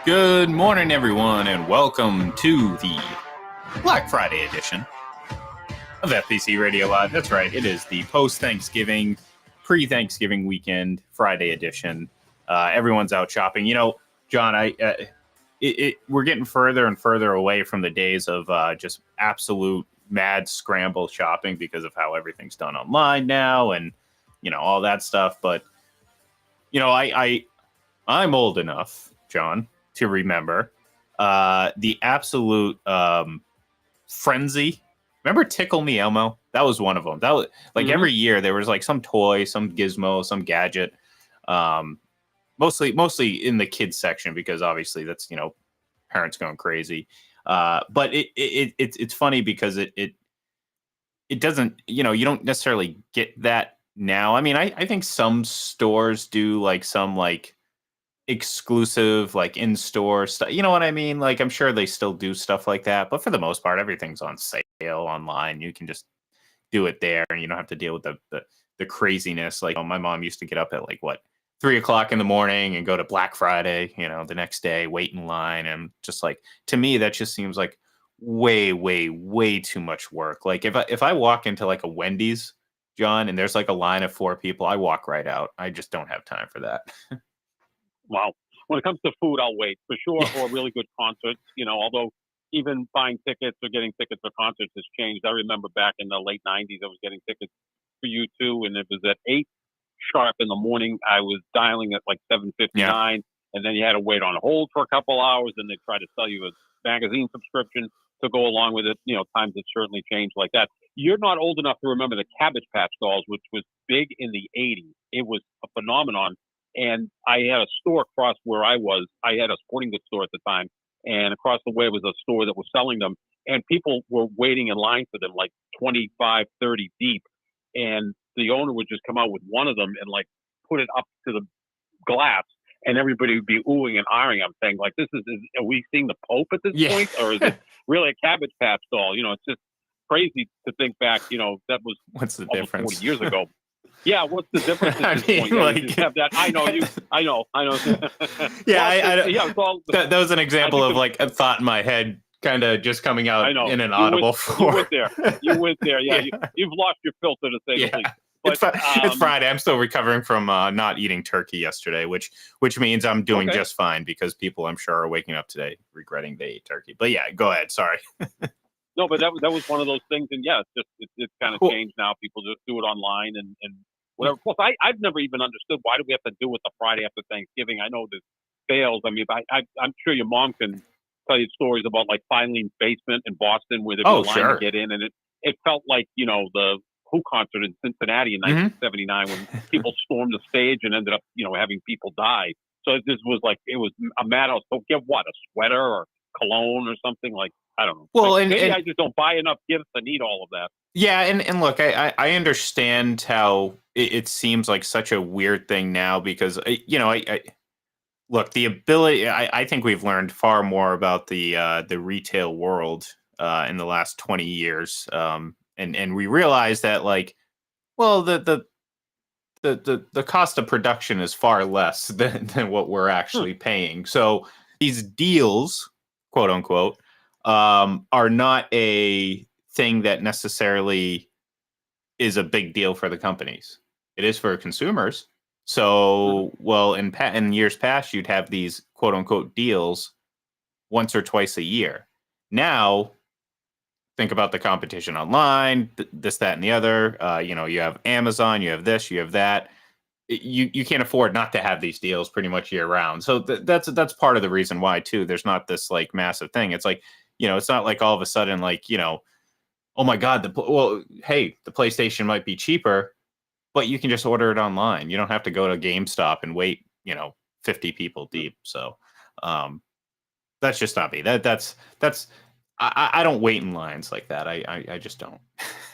Good morning, everyone, and welcome to the Black Friday edition of FPC Radio Live. That's right, it is the post-Thanksgiving, pre-Thanksgiving weekend Friday edition. Everyone's out shopping. You know, John, we're getting further and further away from the days of just absolute mad scramble shopping because of how everything's done online now, and all that stuff. But I'm old enough, John, to remember the absolute frenzy. Remember Tickle Me Elmo? That was one of them. That was like every year there was like some toy, some gizmo, some gadget. Mostly in the kids section because obviously that's parents going crazy. But it's funny because it doesn't, you don't necessarily get that now. I mean, I think some stores do like some like exclusive like in-store stuff, you know what I mean? Like I'm sure they still do stuff like that, but for the most part everything's on sale online. You can just do it there and you don't have to deal with the craziness. Like my mom used to get up at like 3 o'clock in the morning and go to Black Friday, the next day, wait in line. And just like, to me that just seems like way too much work. Like if I walk into like a Wendy's, John, and there's like a line of 4 people, I walk right out. I just don't have time for that. Wow. When it comes to food, I'll wait for sure, or really good concerts. Although even buying tickets or getting tickets for concerts has changed. I remember back in the late '90s, I was getting tickets for U2, and it was at 8 sharp in the morning. I was dialing at like 7:59, and then you had to wait on hold for a couple hours, and they tried to sell you a magazine subscription to go along with it. Times have certainly changed like that. You're not old enough to remember the Cabbage Patch Dolls, which was big in the '80s. It was a phenomenon. And I had a store across where I was. I had a sporting goods store at the time. And across the way was a store that was selling them. And people were waiting in line for them, like 25, 30 deep. And the owner would just come out with one of them and like put it up to the glass. And everybody would be oohing and ahhing. I'm saying, like, are we seeing the Pope at this point? Or is it really a Cabbage Patch doll? It's just crazy to think back, that was what's the almost difference? 40 years ago. Yeah, what's the difference at this point? Like, you just have that. I know. Yeah, well, that was an example of like a thought in my head, kind of just coming out in an audible form. You went there. Yeah, you've lost your filter, to say the least. But, it's Friday. I'm still recovering from not eating turkey yesterday, which means I'm doing just fine because people, I'm sure, are waking up today regretting they ate turkey. But yeah, go ahead. Sorry. No, but that was one of those things, and yeah, it's kind of changed now. People just do it online and whatever. Plus, I've never even understood, why do we have to do it the Friday after Thanksgiving? I know there's sales. I mean, I'm sure your mom can tell you stories about like Filene's Basement in Boston, where there'd be a line to get in, and it felt like the Who concert in Cincinnati in 1979 when people stormed the stage and ended up having people die. So this was like, it was a madhouse. So get what, a sweater or cologne or something, like, I don't know. Well, maybe I just don't buy enough gifts to need all of that. Yeah, and look, I understand how it seems like such a weird thing now because I look, the ability. I think we've learned far more about the retail world in the last 20 years, and we realize that like, well, the cost of production is far less than what we're actually paying. So these deals, quote unquote, are not a thing that necessarily is a big deal for the companies. It is for consumers. So, well, in years past, you'd have these quote unquote deals once or twice a year. Now, think about the competition online, this, that, and the other. You have Amazon, you have this, you have that. You can't afford not to have these deals pretty much year round. So that's part of the reason why too. There's not this like massive thing. It's like, it's not like all of a sudden like, oh my God, hey, the PlayStation might be cheaper, but you can just order it online. You don't have to go to GameStop and wait, 50 people deep. So that's just not me. That's I don't wait in lines like that. I just don't.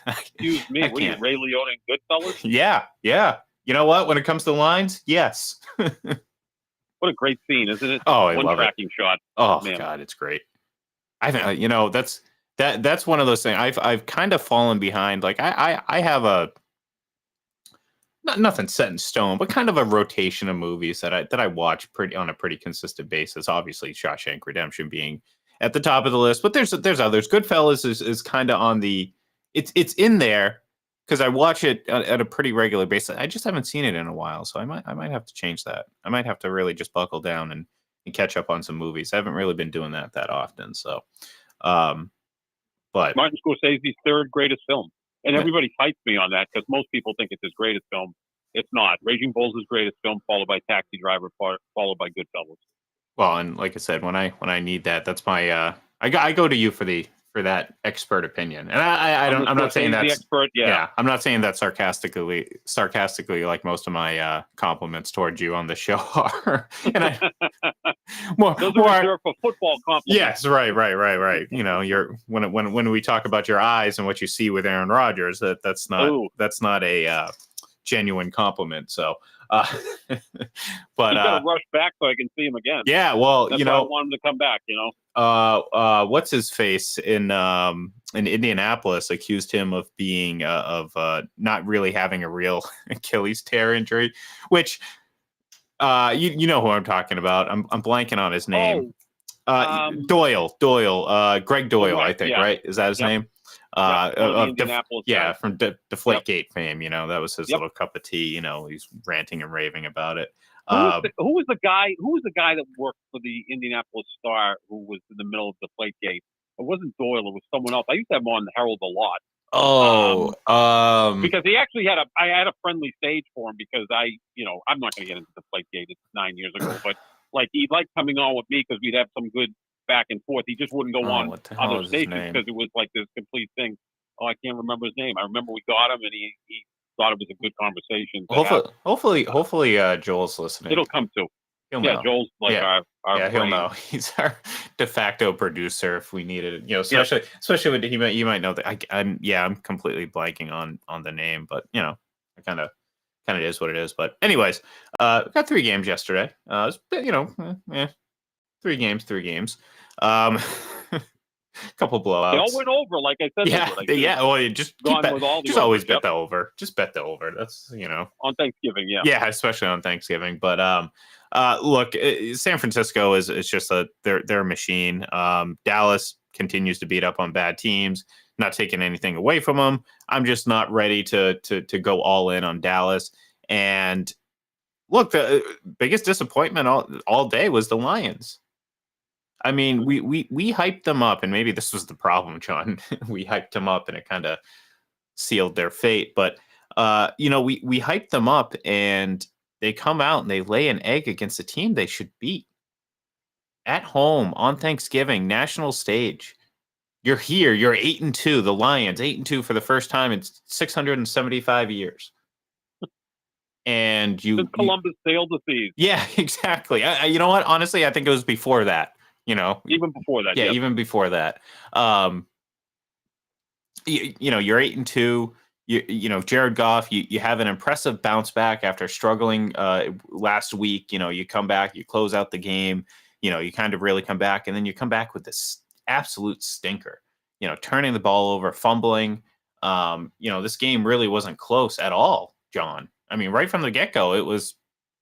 Excuse me, what are you, Ray Liotta and Goodfellas? Yeah. You know what? When it comes to lines, yes. What a great scene, isn't it? Oh, I love tracking shot. Oh man. God, it's great. I think that's one of those things. I've kind of fallen behind. Like I have nothing set in stone, but kind of a rotation of movies that I watch pretty on a pretty consistent basis. Obviously, Shawshank Redemption being at the top of the list, but there's others. Goodfellas is kind of on the it's in there because I watch it at a pretty regular basis. I just haven't seen it in a while, so I might have to change that. I might have to really just buckle down and catch up on some movies. I haven't really been doing that often, so um, but Martin Scorsese's third greatest film, and yeah, everybody fights me on that because most people think it's his greatest film. It's not. Raging Bull's his greatest film, followed by Taxi Driver, followed by Goodfellas. well, and like I said, when I need that, that's my I go to you for that expert opinion, and I'm not saying The that's expert, yeah. I'm not saying that sarcastically like most of my compliments towards you on the show are, and I more Those more are reserved for football compliments. yes, right. You know, you're when we talk about your eyes and what you see with Aaron Rodgers, that's not a genuine compliment. So, uh, but He's got to rush back so I can see him again. yeah, well, That's why I want him to come back. what's his face in Indianapolis accused him of being of not really having a real Achilles tear injury, which you know who I'm talking about. I'm blanking on his name. Doyle, Greg Doyle, I think, yeah. right? Is that his name? Indianapolis, from Deflategate fame. You know, that was his little cup of tea. You know, he's ranting and raving about it. Who was the guy that worked for the Indianapolis Star who was in the middle of Deflategate? It wasn't Doyle. It was someone else. I used to have him on the Herald a lot. Because he actually I had a friendly stage for him because I'm not going to get into Deflategate. It's 9 years ago, but like he liked coming on with me because we'd have some good back and forth. He just wouldn't go on other stations because it was like this complete thing. Oh, I can't remember his name. I remember we got him and he thought it was a good conversation. Hopefully, Joel's listening. It'll come to. Joel's like our he'll know. He's our de facto producer if we needed it. You know, especially when you might know that I'm completely blanking on the name, but you know, it kind of is what it is. But anyways, got 3 games yesterday. Three games. Couple blowouts. They all went over, like I said. Yeah. Well, just always bet the over. Just bet the over. That's on Thanksgiving. Yeah, especially on Thanksgiving. But look, San Francisco is just they're a machine. Dallas continues to beat up on bad teams. Not taking anything away from them. I'm just not ready to go all in on Dallas. And look, the biggest disappointment all day was the Lions. I mean, we hyped them up, and maybe this was the problem, John. We hyped them up, and it kind of sealed their fate. But we hyped them up, and they come out and they lay an egg against a team they should beat at home on Thanksgiving, national stage. You're here. You're 8-2. The Lions 8-2 for the first time in 675 years. And Columbus sailed the seas. Yeah, exactly. You know what? Honestly, I think it was before that. Even before that. Yeah, even before that. You're 8-2. Jared Goff, you have an impressive bounce back after struggling last week. You come back, you close out the game. You kind of really come back, and then you come back with this absolute stinker. Turning the ball over, fumbling. This game really wasn't close at all, John. I mean, right from the get-go, it was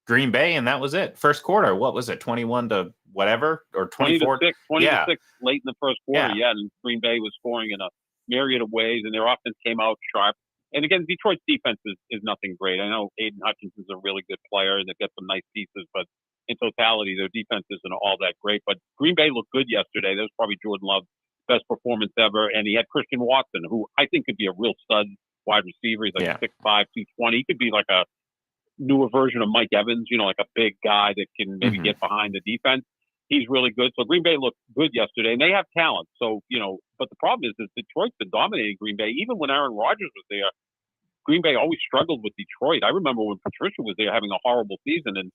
Green Bay, and that was it. First quarter, what was it, 21 to whatever, or 24? 20 to 6 late in the first quarter, and Green Bay was scoring in a myriad of ways, and their offense came out sharp. And again, Detroit's defense is nothing great. I know Aiden Hutchinson's a really good player, and they've got some nice pieces, but in totality, their defense isn't all that great. But Green Bay looked good yesterday. That was probably Jordan Love's best performance ever, and he had Christian Watson, who I think could be a real stud wide receiver. He's like 6'5", 220. He could be like a newer version of Mike Evans, like a big guy that can maybe get behind the defense. He's really good. So Green Bay looked good yesterday, and they have talent. So, but the problem is Detroit's been dominating Green Bay. Even when Aaron Rodgers was there, Green Bay always struggled with Detroit. I remember when Patricia was there having a horrible season, and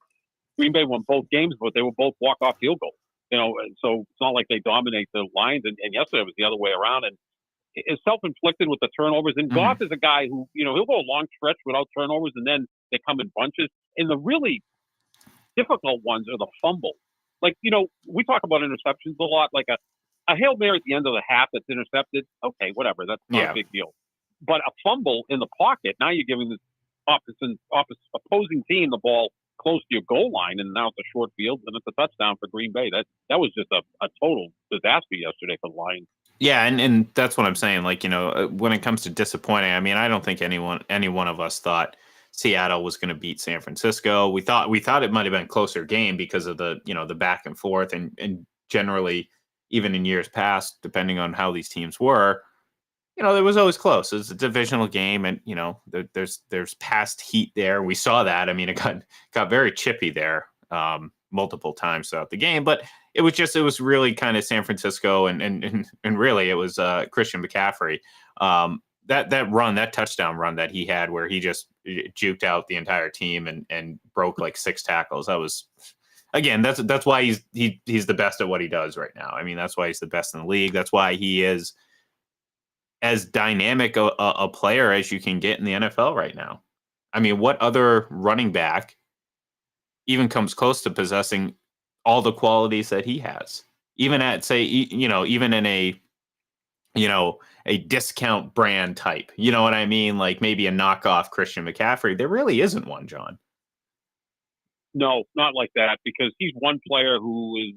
Green Bay won both games, but they were both walk-off field goals. So it's not like they dominate the Lions, and yesterday it was the other way around. And it's self-inflicted with the turnovers. And Goff is a guy who, he'll go a long stretch without turnovers, and then they come in bunches. And the really difficult ones are the fumbles. Like, we talk about interceptions a lot, like a Hail Mary at the end of the half that's intercepted. Okay, whatever. That's not a big deal. But a fumble in the pocket, now you're giving opposing team the ball close to your goal line, and now it's a short field, and it's a touchdown for Green Bay. That was just a total disaster yesterday for the Lions. Yeah, and that's what I'm saying. Like, when it comes to disappointing, I mean, I don't think any one of us thought Seattle was going to beat San Francisco. We thought it might have been a closer game because of the back and forth, and generally, even in years past, depending on how these teams were, it was always close. It's a divisional game, and there's past heat there. We saw that. I mean, it got very chippy there multiple times throughout the game, but it was really kind of San Francisco, and really it was Christian McCaffrey. That touchdown run that he had, where he just juked out the entire team and broke like 6 tackles. That was, again, that's why he's the best at what he does right now. I mean, that's why he's the best in the league. That's why he is as dynamic a player as you can get in the NFL right now. I mean, what other running back even comes close to possessing all the qualities that he has? Even at, say, even in a discount brand type, you know what I mean? Like maybe a knockoff Christian McCaffrey. There really isn't one, John. No, not like that, because he's one player who is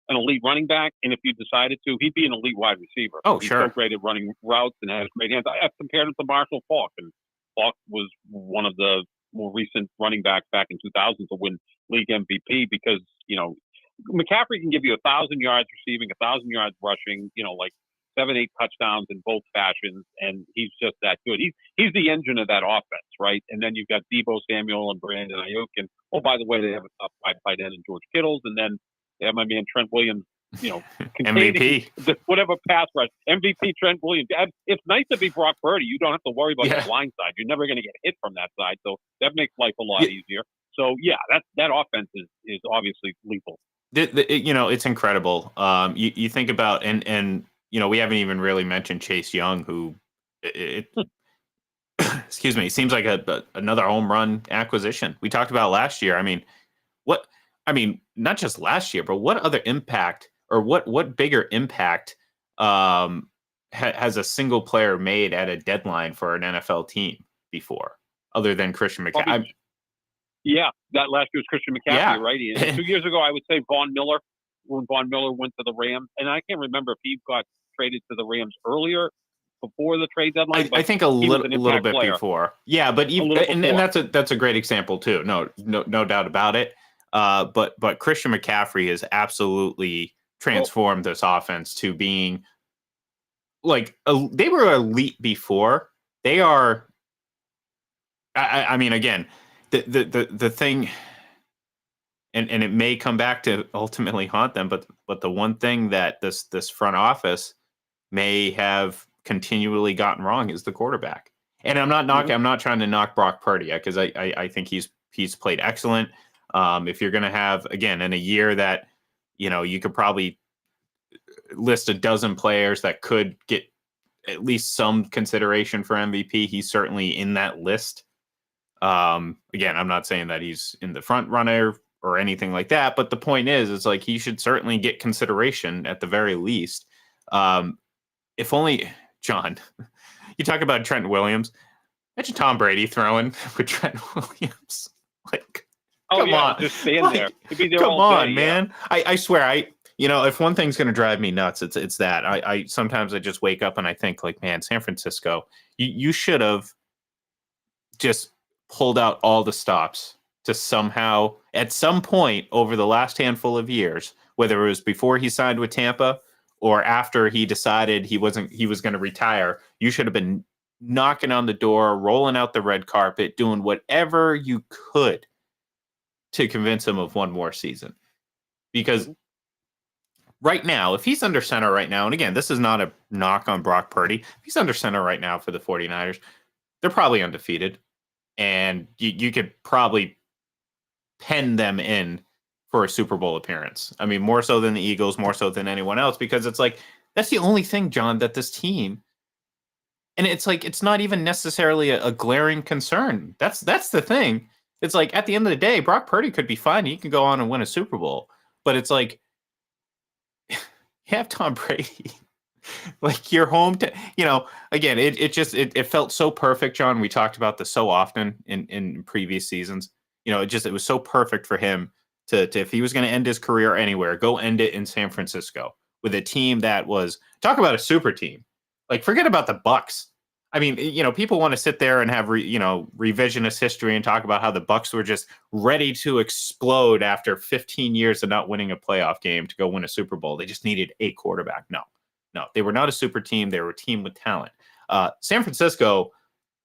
an elite running back, and if you decided to, he'd be an elite wide receiver. Oh, he's sure. so great at running routes and has great hands. I've compared him to Marshall Faulk, and Faulk was one of the more recent running backs back in 2000 to win league MVP, because McCaffrey can give you 1,000 yards receiving, 1,000 yards rushing, like 7-8 touchdowns in both fashions, and he's just that good. He's the engine of that offense, right? And then you've got Deebo Samuel and Brandon Ayuk, and by the way, they have a top 5 tight end in George Kittles, and then they have my man Trent Williams, MVP, whatever pass rush, MVP Trent Williams. It's nice to be Brock Purdy. You don't have to worry about the blind side. You're never going to get hit from that side, so that makes life a lot easier. So yeah, that offense is obviously lethal. It's incredible. You think about, and we haven't even really mentioned Chase Young, who excuse me, seems like another home run acquisition. We talked about last year. Not just last year, but what other impact, or what bigger impact has a single player made at a deadline for an NFL team before, other than Christian McCaffrey? Yeah, that last year was Christian McCaffrey, right? And 2 years ago, I would say Von Miller, when Von Miller went to the Rams. And I can't remember if he got traded to the Rams earlier, before the trade deadline. I think a little bit before. Yeah, but and that's a great example too. No doubt about it. But Christian McCaffrey has absolutely transformed this offense to being like they were elite before. They are. I mean, again, the thing, and it may come back to ultimately haunt them. But the one thing that this front office may have continually gotten wrong is the quarterback. And I'm not knocking. I'm not trying to knock Brock Purdy, because I think he's played excellent. If you're going to have, again, in a year that, you could probably list a dozen players that could get at least some consideration for MVP, he's certainly in that list. Again, I'm not saying that he's in the front runner or anything like that, but the point is, it's like he should certainly get consideration at the very least. If only, John, you talk about Trent Williams. Imagine Tom Brady throwing with Trent Williams. Like, come on, just stand there. Come on, man. I swear, if one thing's going to drive me nuts, it's that. I sometimes I just wake up and I think, like, man, San Francisco, you should have just pulled out all the stops to somehow, at some point over the last handful of years, whether it was before he signed with Tampa or after he decided he was going to retire, you should have been knocking on the door, rolling out the red carpet, doing whatever you could to convince him of one more season. Because right now, if he's under center right now, and again, this is not a knock on Brock Purdy, if he's under center right now for the 49ers, they're probably undefeated. And you could probably pen them in for a Super Bowl appearance. I mean, more so than the Eagles, more so than anyone else, because it's like, that's the only thing, John, that this team, and it's like, it's not even necessarily a glaring concern. That's the thing. It's like, at the end of the day, Brock Purdy could be fine. He can go on and win a Super Bowl. But it's like, you have Tom Brady. Like your home to, again, it felt so perfect, John. We talked about this so often in previous seasons. It was so perfect for him to if he was going to end his career anywhere, go end it in San Francisco with a team that was, talk about a super team. Like, forget about the Bucks. I mean, people want to sit there and have revisionist history and talk about how the Bucks were just ready to explode after 15 years of not winning a playoff game to go win a Super Bowl. They just needed a quarterback. No, they were not a super team. They were a team with talent. San Francisco,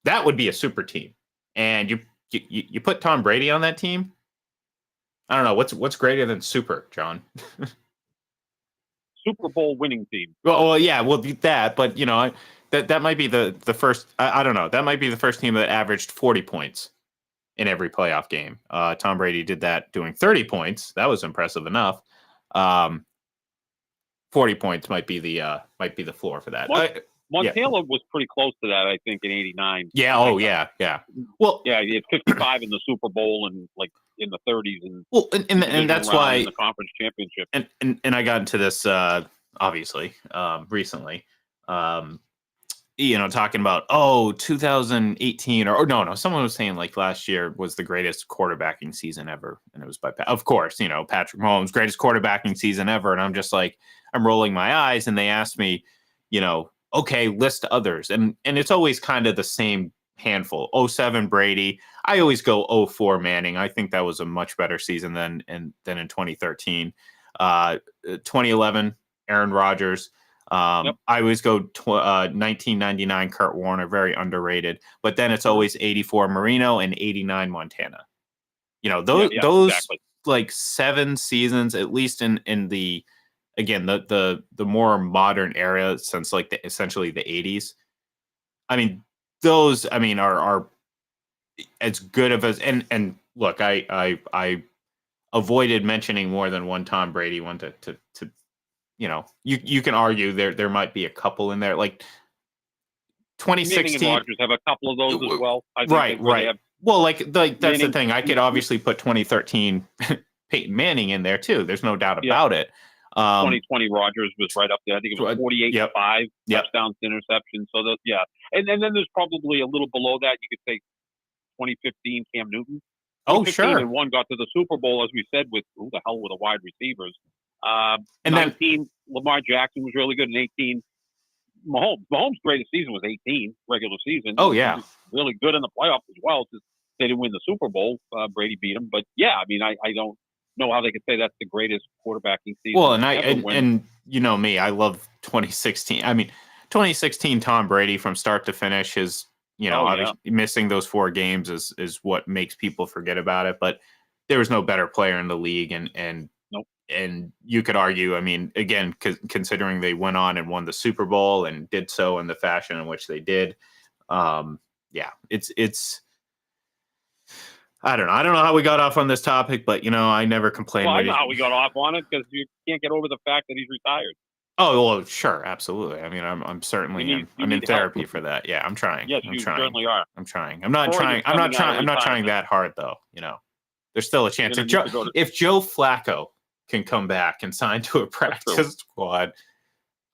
that would be a super team. And you put Tom Brady on that team. I don't know what's greater than super, John. Super Bowl winning team. Well, yeah, that, but that might be the first. I don't know. That might be the first team that averaged 40 points in every playoff game. Tom Brady did that doing 30 points. That was impressive enough. 40 points might be the floor for that. Montana was pretty close to that, I think, in '89. Yeah. Oh, yeah. Well, yeah, he had 55 in the Super Bowl and like in the 30s, and and that's why in the conference championship. And I got into this obviously recently. Talking about 2018 or no, someone was saying like last year was the greatest quarterbacking season ever, and it was of course, Patrick Mahomes, greatest quarterbacking season ever, and I'm just like, I'm rolling my eyes, and they asked me, okay, list others, and it's always kind of the same handful. 07 Brady. I always go 04 Manning. I think that was a much better season than in 2013. 2011 Aaron Rodgers. Yep. I always go 1999 Kurt Warner, very underrated. But then it's always 84 Marino and 89 Montana. Those exactly. Like 7 seasons, at least in the, again, the more modern era since like essentially the 80s. I mean, those, are as good of as, and look, I avoided mentioning more than one Tom Brady one to you can argue there might be a couple in there, like 2016. Manning and Rodgers have a couple of those as well. I think right. Well, like that's the thing. I could obviously put 2013 Peyton Manning in there too. There's no doubt about it. 2020 Rodgers was right up there. I think it was 48-5 touchdowns to interceptions. So and then there's probably a little below that. You could say 2015 Cam Newton. Oh, sure. And one got to the Super Bowl, as we said, with who the hell were the wide receivers. And 19 then Lamar Jackson was really good. In 18, Mahomes' greatest season was 18 regular season. Oh yeah, he was really good in the playoffs as well. Just they didn't win the Super Bowl. Brady beat him, but yeah, I don't know how they could say that's the greatest quarterbacking season. Well, and you know me, I love 2016. 2016 Tom Brady from start to finish. His missing those 4 games is what makes people forget about it. But there was no better player in the league, and nope. And you could argue, again, considering they went on and won the Super Bowl and did so in the fashion in which they did. It's. I don't know. I don't know how we got off on this topic, but I never complained. Well, I know how we got off on it, because you can't get over the fact that he's retired. Oh well, sure, absolutely. I'm certainly I'm in therapy for that. Yeah, I'm trying. Yes, I'm you trying. certainly are. I'm trying. I'm not trying that hard though. There's still a chance. If Joe Flacco can come back and sign to a practice squad,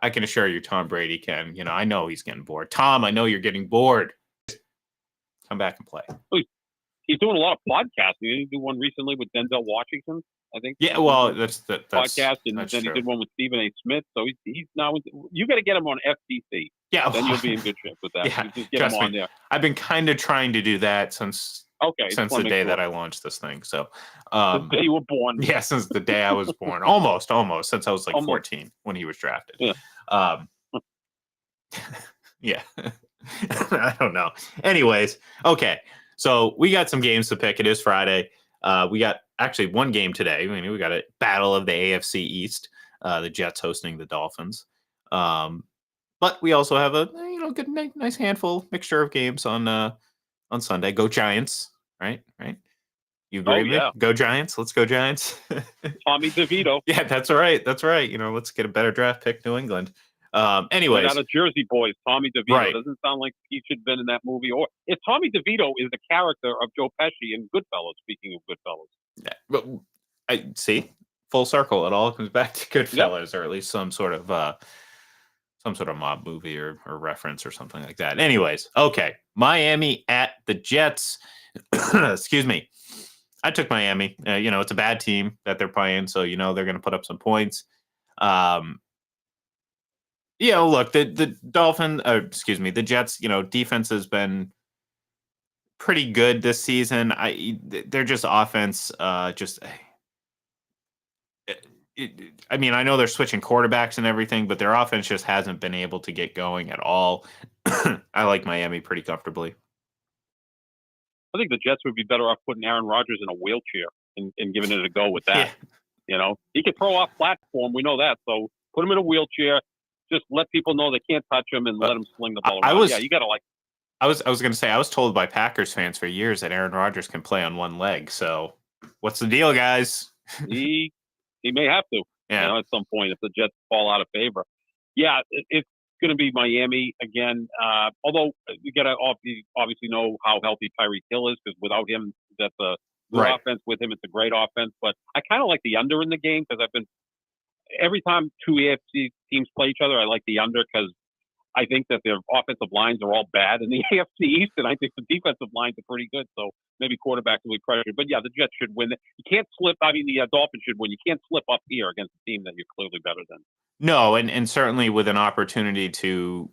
I can assure you Tom Brady can. I know he's getting bored. Tom, I know you're getting bored. Come back and play. He's doing a lot of podcasting. He did one recently with Denzel Washington, I think. Yeah, well, that's podcast, and then true. He did one with Stephen A. Smith. So he's now. You got to get him on FCC. Yeah, then you'll be in good shape with that. Yeah, just get him on there. I've been kind of trying to do that since the day that I launched this thing. So the day you were born. Yeah, since the day I was born. almost since I was like 14 when he was drafted. Yeah. Yeah. I don't know. Anyways, okay. So we got some games to pick. It is Friday. We got actually one game today. We got a battle of the AFC East. The Jets hosting the Dolphins. But we also have a good, nice handful mixture of games on Sunday. Go Giants! Right. You agree with me? Go Giants! Let's go Giants! Tommy DeVito. Yeah, that's right. Let's get a better draft pick, New England. Anyways, out of Jersey Boys, Tommy DeVito. Right. Doesn't sound like he should have been in that movie. Or if Tommy DeVito is the character of Joe Pesci in Goodfellas. Speaking of Goodfellas, but I see full circle. It all comes back to Goodfellas, or at least some sort of some sort of mob movie or reference or something like that. Anyways, okay. Miami at the Jets. Excuse me. I took Miami. It's a bad team that they're playing, so they're going to put up some points. Um, look, the the Jets. Defense has been pretty good this season. They're just offense. I mean, I know they're switching quarterbacks and everything, but their offense just hasn't been able to get going at all. I like Miami pretty comfortably. I think the Jets would be better off putting Aaron Rodgers in a wheelchair and giving it a go with that. Yeah. He can throw off platform. We know that. So put him in a wheelchair. Just let people know they can't touch him and let him sling the ball around. You got to like. I was going to say, I was told by Packers fans for years that Aaron Rodgers can play on one leg. So what's the deal, guys? He may have to, at some point if the Jets fall out of favor. Yeah, it's going to be Miami again. Although you got to obviously know how healthy Tyreek Hill is, because without him, that's a good offense. With him, it's a great offense. But I kind of like the under in the game, because every time two AFC teams play each other, I like the under, because I think that their offensive lines are all bad in the AFC East, and I think the defensive lines are pretty good. So maybe quarterbacks will be pressured. But yeah, the Jets should win. You can't slip. I mean, the Dolphins should win. You can't slip up here against a team that you're clearly better than. No, and certainly with an opportunity to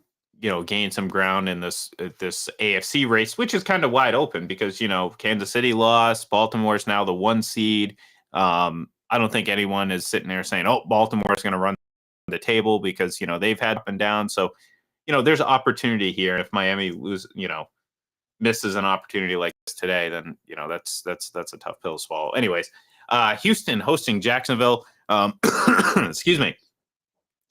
gain some ground in this AFC race, which is kind of wide open, because Kansas City lost, Baltimore's now the 1 seed. I don't think anyone is sitting there saying, "Oh, Baltimore's going to run the table," because they've had up and down. So there's opportunity here. If Miami misses an opportunity like this today, then that's a tough pill to swallow. Anyways, Houston hosting Jacksonville. Excuse me.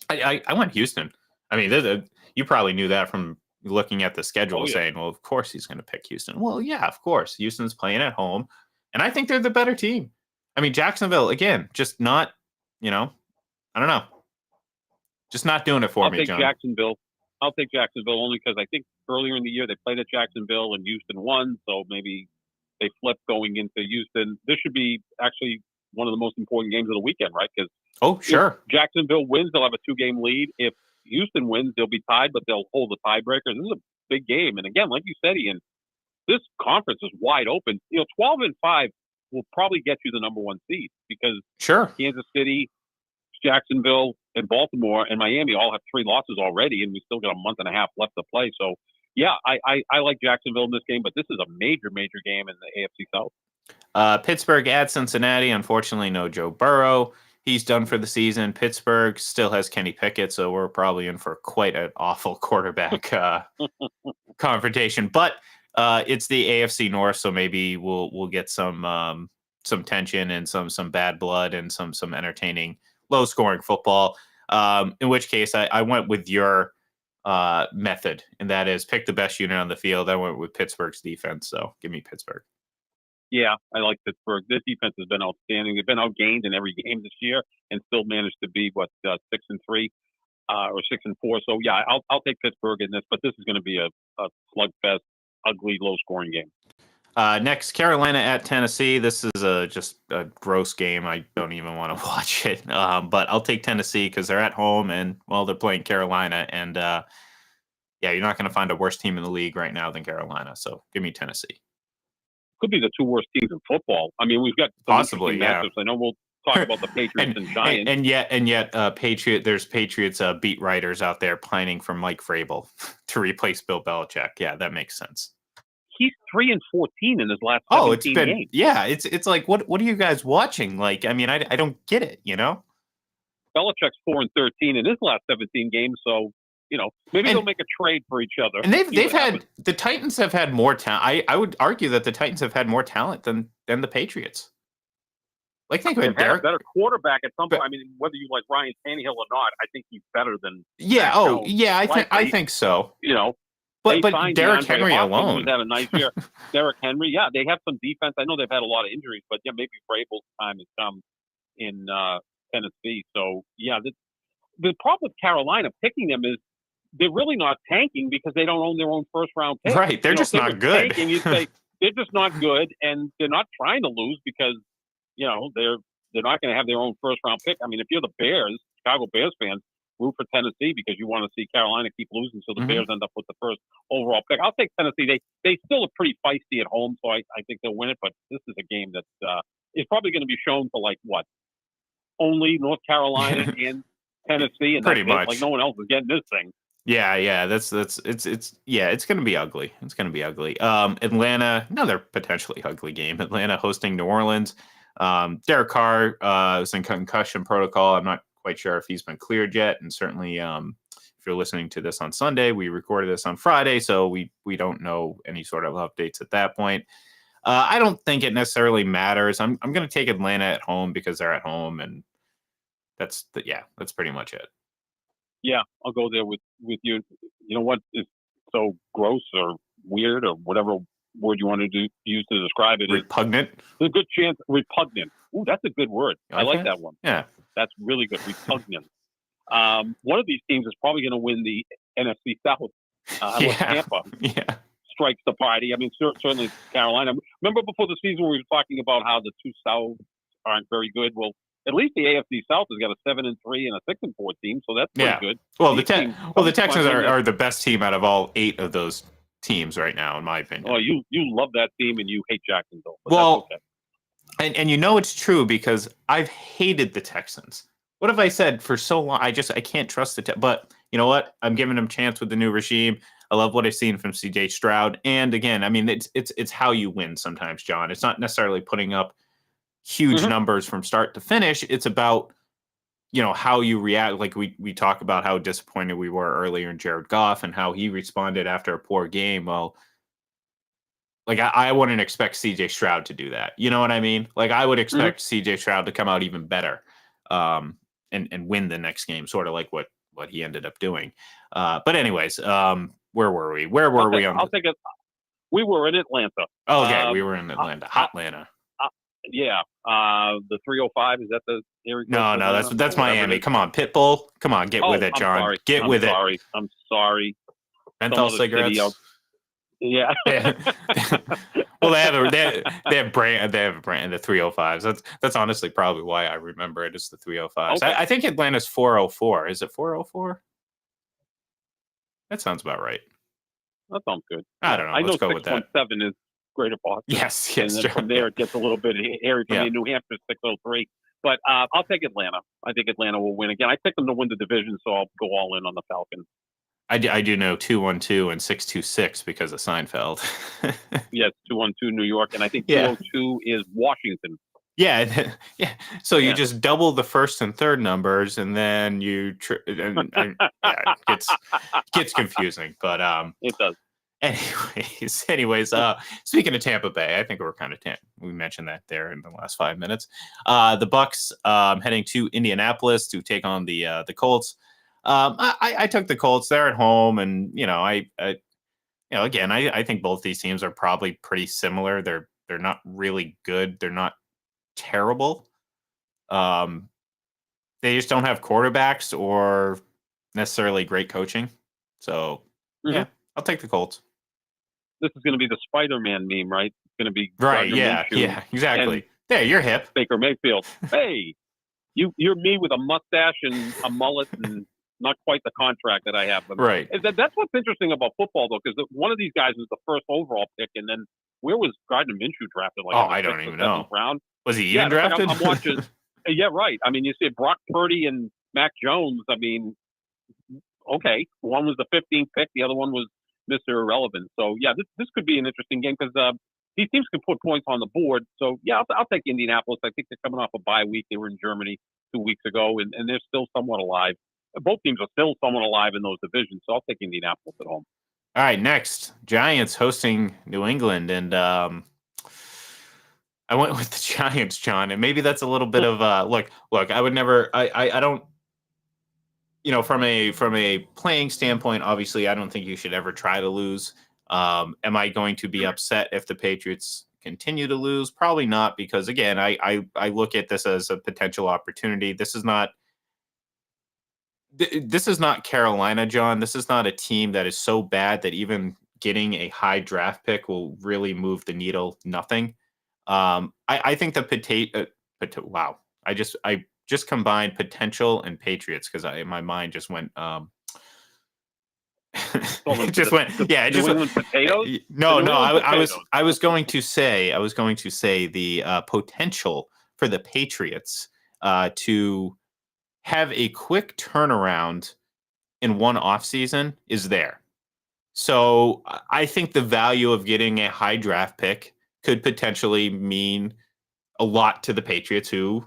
I went Houston. I mean, you probably knew that from looking at the schedule, saying, "Well, of course he's going to pick Houston." Well, yeah, of course. Houston's playing at home, and I think they're the better team. I mean, Jacksonville, again, just not, I don't know. Just not doing it for me, John. I'll take Jacksonville only because I think earlier in the year they played at Jacksonville and Houston won, so maybe they flipped going into Houston. This should be actually one of the most important games of the weekend, right? Because if Jacksonville wins, they'll have a 2-game lead. If Houston wins, they'll be tied, but they'll hold the tiebreaker. This is a big game, and again, like you said, Ian, this conference is wide open. 12-5 will probably get you the number 1 seed, because Kansas City, Jacksonville, and Baltimore and Miami all have 3 losses already, and we still got a month and a half left to play. So, yeah, I like Jacksonville in this game, but this is a major, major game in the AFC South. Pittsburgh at Cincinnati. Unfortunately, no Joe Burrow. He's done for the season. Pittsburgh still has Kenny Pickett, so we're probably in for quite an awful quarterback confrontation. But it's the AFC North, so maybe we'll get some tension and some bad blood and some entertaining low-scoring football. In which case, I went with your method, and that is pick the best unit on the field. I went with Pittsburgh's defense, so give me Pittsburgh. Yeah, I like Pittsburgh. This defense has been outstanding. They've been outgained in every game this year, and still managed to be 6-3 or 6-4. So yeah, I'll take Pittsburgh in this, but this is going to be a slugfest, ugly, low-scoring game. Next, Carolina at Tennessee. This is just a gross game. I don't even want to watch it. But I'll take Tennessee because they're at home and, well, they're playing Carolina. And, you're not going to find a worse team in the league right now than Carolina. So give me Tennessee. Could be the 2 worst teams in football. I mean, we've got possibly matchups. I know we'll talk about the Patriots and Giants. And yet, there's Patriots beat writers out there pining for Mike Vrabel to replace Bill Belichick. Yeah, that makes sense. He's 3-14 in his last 17 games. Yeah, it's like what are you guys watching? Like, I mean, I don't get it, Belichick's 4-13 in his last 17 games, so maybe they'll make a trade for each other. And they've had the Titans have had more talent. I would argue that the Titans have had more talent than the Patriots. Like, think about Derek, a better quarterback at some point. I mean, whether you like Ryan Tannehill or not, I think he's better than. Yeah. I think so. But Derrick Henry alone. He's had a nice year. Derrick Henry, yeah, they have some defense. I know they've had a lot of injuries, but yeah, maybe Vrabel's time has come in Tennessee. So yeah, the problem with Carolina picking them is they're really not tanking because they don't own their own first round pick. Right, they're just not good. Tanking, you'd say they're just not good, and they're not trying to lose because they're not going to have their own first round pick. I mean, if you're the Bears, Chicago Bears fans, root for Tennessee because you want to see Carolina keep losing, so the Mhm. Bears end up with the first overall pick. I'll take Tennessee. They still are pretty feisty at home, so I think they'll win it. But this is a game that is probably going to be shown to like what only North Carolina and Tennessee, and that's Pretty it. Like much. no one else is getting this thing. Yeah. That's it's yeah, it's gonna be ugly. It's gonna be ugly. Atlanta, another potentially ugly game. Atlanta hosting New Orleans. Derek Carr is in concussion protocol. I'm not quite sure if he's been cleared yet, and certainly if you're listening to this on Sunday, we recorded this on Friday, so we don't know any sort of updates at that point. I don't think it necessarily matters. I'm going to take Atlanta at home because they're at home, and that's pretty much it. Yeah, I'll go there with you. You know what is so gross or weird or whatever word you want to use to describe it is Repugnant. there's a good chance repugnant. Ooh, that's a good word. I like that one. Yeah. That's really good. Repugnant. One of these teams is probably going to win the NFC South. Unless Tampa strikes the party. I mean, certainly Carolina. Remember before the season we were talking about how the two Souths aren't very good? Well, at least the AFC South has got a 7-3 and a 6-4 team, so that's pretty good. Well, the Texans are the best team out of all 8 of those teams right now, in my opinion. Oh, you love that team and you hate Jacksonville. But well, that's okay. and you know it's true because I've hated the Texans. What have I said for so long? I can't trust the but you know what? I'm giving them a chance with the new regime. I love what I've seen from CJ Stroud. And again, I mean, it's how you win sometimes, John. It's not necessarily putting up huge numbers from start to finish. It's about, how you react. Like we talk about how disappointed we were earlier in Jared Goff and how he responded after a poor game. Well, like I wouldn't expect CJ Stroud to do that. You know what I mean? Like I would expect CJ Stroud to come out even better and win the next game, sort of like what he ended up doing. But anyways, where were we? Where were we on? I'll take it. We were in Atlanta. Oh, okay, we were in Atlanta. Hotlanta. Yeah. The 305, is that the area? No, that's Miami. Come on, Pitbull. Come on, get with it, John. Sorry. Get with it. I'm sorry. Menthol cigarettes. Yeah. Well, they have a brand, the 305s. That's honestly probably why I remember it as the 305s. Okay. I think Atlanta's 404. Is it 404? That sounds about right. That sounds good. I don't know. Let's go with that. 617 is Greater Boston. Yes. And then from there, it gets a little bit hairy for me. New Hampshire 603. But I'll take Atlanta. I think Atlanta will win again. I picked them to win the division, so I'll go all in on the Falcons. I do know 212 and 626 because of Seinfeld. Yes, 212 New York, and I think 202 is Washington. Yeah. So you just double the first and third numbers, and then you it gets confusing. But it does. Anyways, speaking of Tampa Bay, I think we're kind of we mentioned that there in the last 5 minutes. The Bucks heading to Indianapolis to take on the Colts. I took the Colts. They're at home, and again, I think both these teams are probably pretty similar. They're not really good. They're not terrible. They just don't have quarterbacks or necessarily great coaching. So yeah, I'll take the Colts. This is going to be the Spider-Man meme, right? It's going to be right. Yeah, exactly. Yeah, you're hip. Baker Mayfield. Hey, you're me with a mustache and a mullet and not quite the contract that I have. But right. That's what's interesting about football, though, because one of these guys was the first overall pick, and then where was Gardner Minshew drafted? Like I don't even know. Round? Was he even drafted? I'm watching. Yeah, right. I mean, you see Brock Purdy and Mac Jones. I mean, okay, one was the 15th pick, the other one was Mr. Irrelevant. So yeah, this could be an interesting game because these teams can put points on the board. So yeah, I'll take Indianapolis. I think they're coming off a bye week. They were in Germany 2 weeks ago, and they're still somewhat alive. Both teams are still somewhat alive in those divisions. So I'll take Indianapolis at home. All right, next, Giants hosting New England, and I went with the Giants, John, and maybe that's a little bit of look. I would never. I don't. From a playing standpoint, obviously, I don't think you should ever try to lose. Am I going to be upset if the Patriots continue to lose? Probably not, because again, I look at this as a potential opportunity. This is not Carolina, John. This is not a team that is so bad that even getting a high draft pick will really move the needle. Nothing. I think the wow. I just combine potential and Patriots because my mind just went it just went yeah it New just England potatoes. no The New no England I was potatoes. I was going to say the potential for the Patriots to have a quick turnaround in one offseason is there. So I think the value of getting a high draft pick could potentially mean a lot to the Patriots, who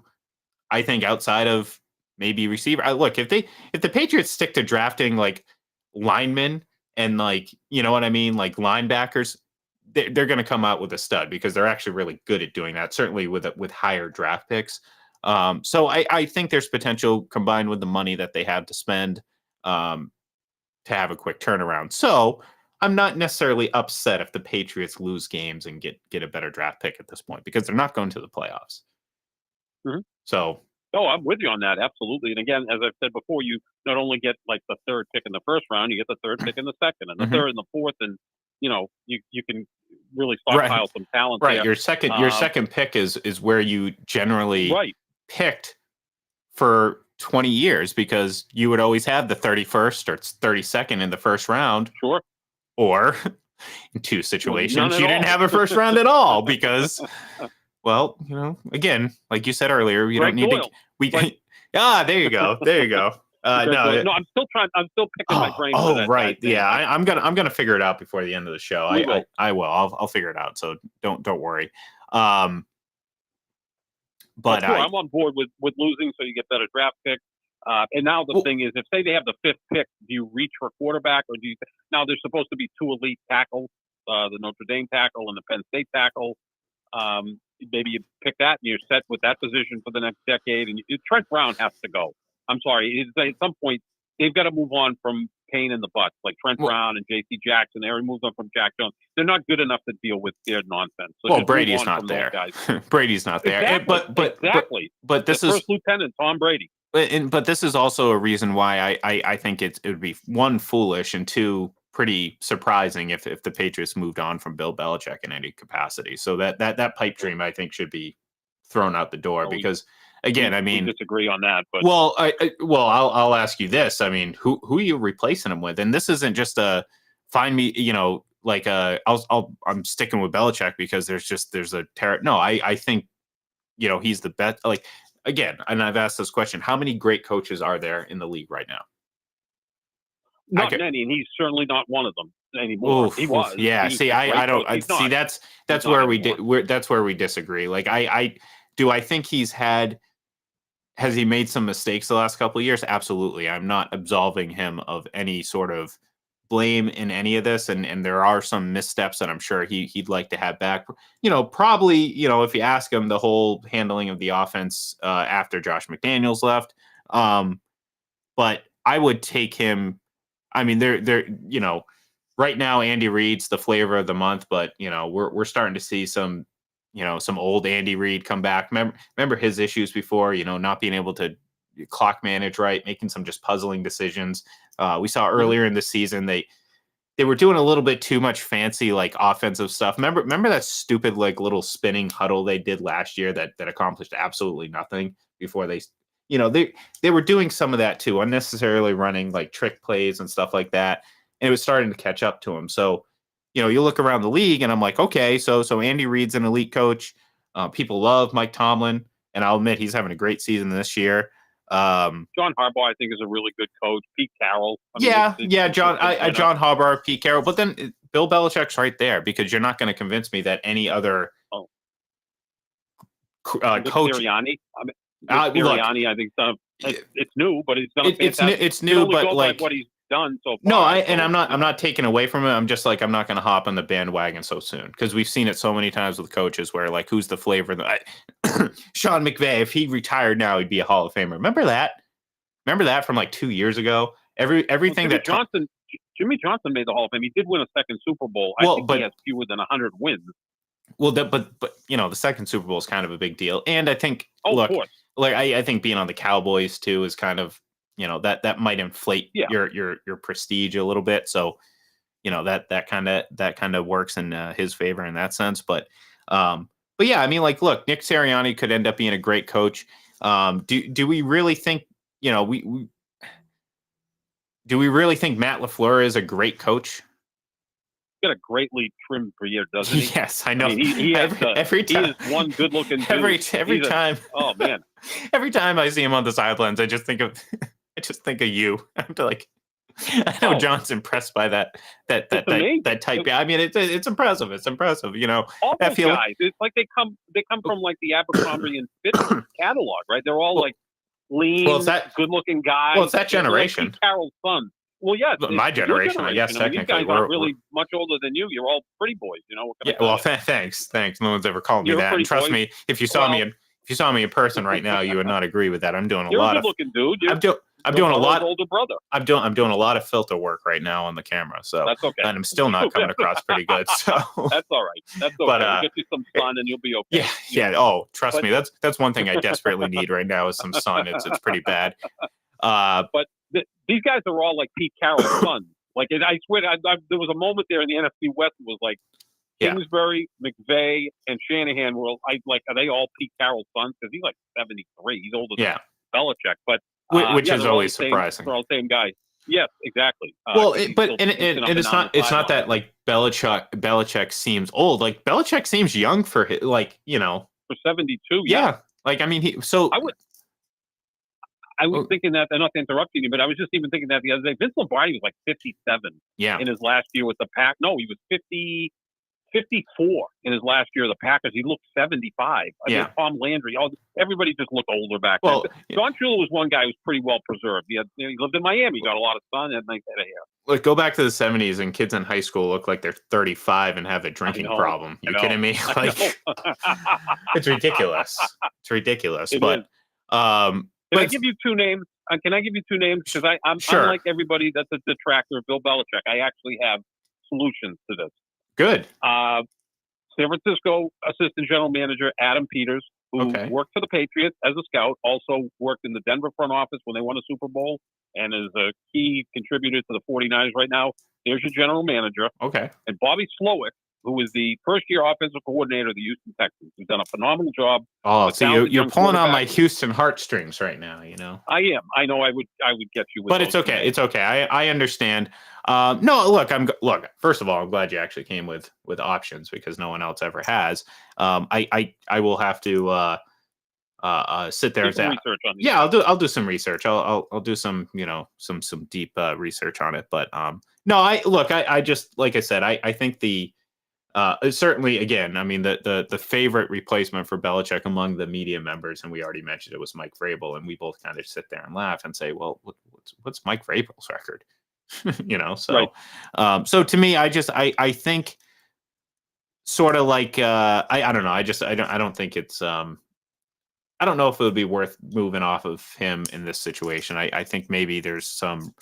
I think outside of maybe receiver. Look, if the Patriots stick to drafting like linemen and like you know what I mean, like linebackers, they're going to come out with a stud because they're actually really good at doing that. Certainly with higher draft picks. So I think there's potential combined with the money that they have to spend to have a quick turnaround. So I'm not necessarily upset if the Patriots lose games and get a better draft pick at this point because they're not going to the playoffs. Mhm. So Oh, I'm with you on that, absolutely. And again, as I've said before, you not only get like the third pick in the first round, you get the third pick in the second, and the third and the fourth, and you can really stockpile some talent right. there. Your second pick is where you generally Right. picked for 20 years because you would always have the 31st or 32nd in the first round. Sure. Or in two situations, you didn't all. have a first round at all because, well, again, like you said earlier, we Greg don't need Doyle. to. There you go. There you go. No, I'm still picking my brain. Oh, right. Yeah, I'm gonna figure it out before the end of the show. I will. I'll figure it out. So don't worry. But sure, I'm on board with losing, so you get better draft picks. And now the thing is, if say they have the fifth pick, do you reach for quarterback, or do you? Now there's supposed to be two elite tackles, the Notre Dame tackle and the Penn State tackle. Maybe you pick that and you're set with that position for the next decade. And Trent Brown has to go. I'm sorry. At some point, they've got to move on from pain in the butts like Trent Brown and J.C. Jackson. They already moved on from Jack Jones. They're not good enough to deal with their nonsense. So Brady's not there. Brady's not there. Exactly. But this is first lieutenant Tom Brady. But this is also a reason why I think it would be one, foolish, and two, pretty surprising if the Patriots moved on from Bill Belichick in any capacity. So that pipe dream I think should be thrown out the door because again, we disagree on that. But I'll ask you this. I mean, who are you replacing him with? And this isn't just a find me, like I'm sticking with Belichick because there's a terror. No, I think he's the best. Like again, and I've asked this question: how many great coaches are there in the league right now? Not many, and he's certainly not one of them anymore. He was. Yeah. See, I don't see that's where that's where we disagree. Like I think has he made some mistakes the last couple of years? Absolutely. I'm not absolving him of any sort of blame in any of this. And there are some missteps that I'm sure he'd like to have back. Probably, if you ask him, the whole handling of the offense after Josh McDaniels left. But I would take him. I mean, they're right now Andy Reid's the flavor of the month, but we're starting to see some old Andy Reid come back. Remember his issues before, not being able to clock manage right, making some just puzzling decisions. We saw earlier in the season they were doing a little bit too much fancy like offensive stuff. Remember that stupid like little spinning huddle they did last year that accomplished absolutely nothing before they were doing some of that too, unnecessarily running like trick plays and stuff like that. And it was starting to catch up to him. So, you look around the league and I'm like, okay, so Andy Reid's an elite coach. People love Mike Tomlin, and I'll admit he's having a great season this year. John Harbaugh, I think, is a really good coach. Pete Carroll. John Harbaugh, Pete Carroll. But then Bill Belichick's right there because you're not going to convince me that any other coach. Sirianni. Sirianni, I think, it's new, but he's done a fantastic. It's new, but like what he's done so far. No, I'm not taking away from it. I'm just like I'm not going to hop on the bandwagon so soon because we've seen it so many times with coaches where like who's the flavor. Sean McVay, if he retired now, he'd be a Hall of Famer. Remember that from like 2 years ago. Everything Jimmy Johnson made the Hall of Fame. He did win a second Super Bowl. I think he has fewer than 100 wins. Well, but the second Super Bowl is kind of a big deal, and I think of course. Like I think being on the Cowboys too is kind of that might inflate your prestige a little bit. So that kind of works in his favor in that sense. But yeah, I mean, like, look, Nick Sirianni could end up being a great coach. Do we really think, do we really think Matt LaFleur is a great coach? Got a greatly trimmed beard, doesn't he? Yes, I I know. mean, he has Every he time, is one good-looking dude. every time, Oh man, every time I see him on the sidelines, I just think of, I just think of you. I'm like, I know oh, John's impressed by it's amazing. type. I mean, it's impressive. It's impressive. All I those feel guys, it's like they come from like the Abercrombie and Fitch catalog, right? They're all well, like lean, well, it's that good-looking guys. well, it's that They're like generation. Pete Carroll's son. Well, yeah, My it's your generation, I guess. I mean, these Technically, guys aren't really much older than you. You're all pretty boys, you know. What can yeah. I tell Well, you? thanks. No one's ever called me You're a that. And pretty trust boy. me, if you Well, saw me in person right now, you would not agree with that. I'm doing a you're a lot of. good-looking dude. I'm You're doing a Burrow's lot. older brother. I'm doing a lot of filter work right now on the camera. So, That's okay. and I'm still not coming across pretty good. So, That's all right. That's okay. but We'll get you some sun, and you'll be okay. yeah. Oh, trust But- me, that's one thing I desperately need right now is some sun. It's pretty bad. But these guys are all like Pete Carroll's sons. Like, I swear, there was a moment there in the NFC West. It was like Yeah. Kingsbury, McVay, and Shanahan were are they all Pete Carroll's sons? Because he's like 73. He's older Yeah, than Belichick. But which yeah, is they're all always the same- surprising. They're all the same guy. Yes, exactly. Well, he's but still and pacing up and it's down not the it's not sideline. that like Belichick seems old. Like Belichick seems young for his, like For 72. yeah. Like I mean I was thinking that, and not to interrupt you, but I was just even thinking that the other day. Vince Lombardi was like 57 yeah. in his last year with the Pack. No, he was 54 in his last year of the Packers. He looked 75. I Yeah. mean, Tom Landry, everybody just looked older back Well, then. John Shula was one guy who was pretty well preserved. He lived in Miami, got a lot of sun, and nice head of hair. like go back to the 70s and kids in high school look like they're 35 and have a drinking know. problem. You I know. kidding me? I Like know. it's ridiculous. It's ridiculous. It But is. um Can I but give you two names? Can I give you two names? Because I'm Sure. unlike everybody that's a detractor of Bill Belichick. I actually have solutions to this. good. San Francisco assistant general manager Adam Peters, who Okay. worked for the Patriots as a scout, also worked in the Denver front office when they won a Super Bowl, and is a key contributor to the 49ers right now. There's your general manager. Okay. And Bobby Slowick, who is the first-year offensive coordinator of the Houston Texans, who's done a phenomenal job. Oh, A so talented you're young pulling on my quarterback. Houston heartstrings right now, I am. I know I would get you with but those it's two okay. names. It's okay. I understand. No, look. First of all, I'm glad you actually came with options because no one else ever has. I will have to sit there Do and some say, research on these. yeah, I'll do some research. I'll do some some deep research on it. But no, I just like I said, I think certainly again, I mean the favorite replacement for Belichick among the media members, and we already mentioned it was Mike Vrabel, and we both kind of sit there and laugh and say, well, what's Mike Vrabel's record? So Right. so to me, I think sort of like I don't know, I don't think it's I don't know if it would be worth moving off of him in this situation. I think maybe there's some